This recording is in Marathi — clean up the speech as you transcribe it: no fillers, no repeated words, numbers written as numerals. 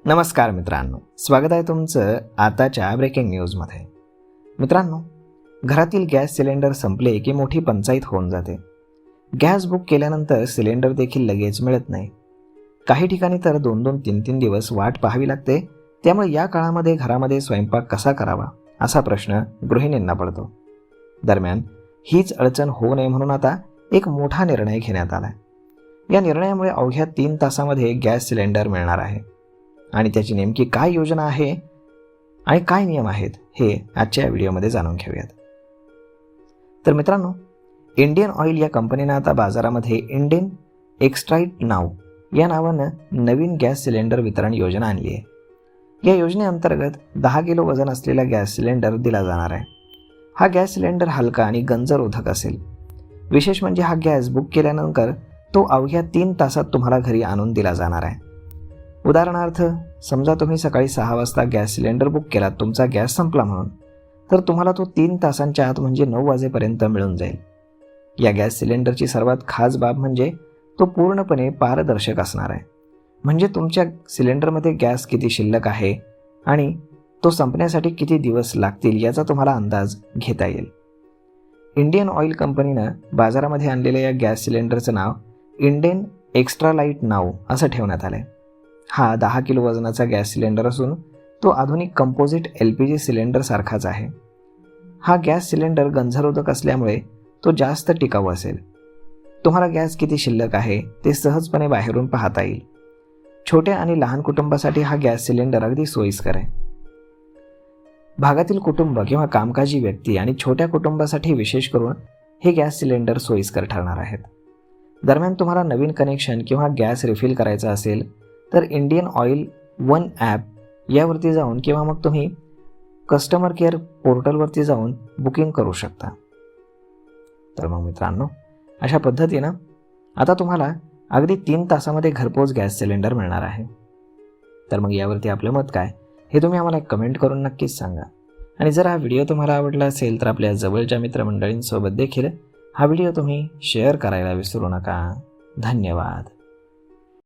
नमस्कार मित्रांनो, स्वागत आहे तुमचं आताच्या ब्रेकिंग न्यूजमध्ये. मित्रांनो, घरातील गॅस सिलेंडर संपले की मोठी पंचायत होऊन जाते. गॅस बुक केल्यानंतर सिलेंडर देखील लगेच मिळत नाही. काही ठिकाणी तर 2-2, 3-3 दिवस वाट पाहावी लागते. त्यामुळे या काळामध्ये घरामध्ये स्वयंपाक कसा करावा असा प्रश्न गृहिणींना पडतो. दरम्यान हीच अडचण होऊ नये म्हणून आता एक मोठा निर्णय घेण्यात आला. या निर्णयामुळे अवघ्या 3 तासामध्ये गॅस सिलेंडर मिळणार आहे. आणि त्याची नेमकी काय योजना आहे आणि काय नियम आहेत हे आजच्या व्हिडिओमध्ये जाणून घेऊयात. तर मित्रांनो, इंडियन ऑइल या कंपनीनं आता बाजारामध्ये इंडियन एक्स्ट्राइट नाव या नावानं नवीन गॅस सिलेंडर वितरण योजना आणली आहे. या योजनेअंतर्गत 10 किलो वजन असलेला गॅस सिलेंडर दिला जाणार आहे. हा गॅस सिलेंडर हलका आणि गंजरोधक असेल. विशेष म्हणजे हा गॅस बुक केल्यानंतर तो अवघ्या 3 तासात तुम्हाला घरी आणून दिला जाणार आहे. उदाहरणार्थ, समजा तुम्ही सकाळी 6 वाजता गॅस सिलेंडर बुक केलात, तुमचा गॅस संपला म्हणून, तर तुम्हाला तो 3 तासांच्या आत म्हणजे 9 वाजेपर्यंत मिळून जाईल. या गॅस सिलेंडरची सर्वात खास बाब म्हणजे तो पूर्णपणे पारदर्शक असणार आहे. म्हणजे तुमच्या सिलेंडरमध्ये गॅस किती शिल्लक आहे आणि तो संपण्यासाठी किती दिवस लागतील याचा तुम्हाला अंदाज घेता येईल. इंडियन ऑइल कंपनीनं बाजारामध्ये आणलेल्या या गॅस सिलेंडरचं नाव इंडियन एक्स्ट्रा लाईट नाव असं ठेवण्यात आलं आहे. हा 10 किलो वजनाचा गॅस सिलेंडर असून तो आधुनिक कंपोजिट LPG सिलेंडर सारखाच आहे. हा गॅस सिलेंडर गंजरोधक असल्यामुळे तो जास्त टिकाऊ असेल. तुम्हाला गॅस किती शिल्लक आहे ते सहजपणे बाहेरून पाहता येईल. छोट्या आणि लहान कुटुंबासाठी हा गॅस सिलेंडर अगदी सोयीस्कर आहे. भागातील कुटुंब किंवा कामकाजी व्यक्ती आणि छोट्या कुटुंबासाठी विशेष करून हे गॅस सिलेंडर सोयीस्कर ठरणार आहेत. दरम्यान तुम्हाला नवीन कनेक्शन किंवा गॅस रिफिल करायचा असेल तर इंडियन ऑइल वन ॲप यावरती जाऊन किंवा मग तुम्ही कस्टमर केअर पोर्टलवरती जाऊन बुकिंग करू शकता. तर मग मित्रांनो, अशा पद्धतीनं आता तुम्हाला अगदी 3 तासामध्ये घरपोच गॅस सिलेंडर मिळणार आहे. तर मग यावरती आपलं मत काय हे तुम्ही आम्हाला कमेंट करून नक्कीच सांगा. आणि जर हा व्हिडिओ तुम्हाला आवडला असेल तर आपल्या जवळच्या मित्रमंडळींसोबत देखील हा व्हिडिओ तुम्ही शेअर करायला विसरू नका. धन्यवाद.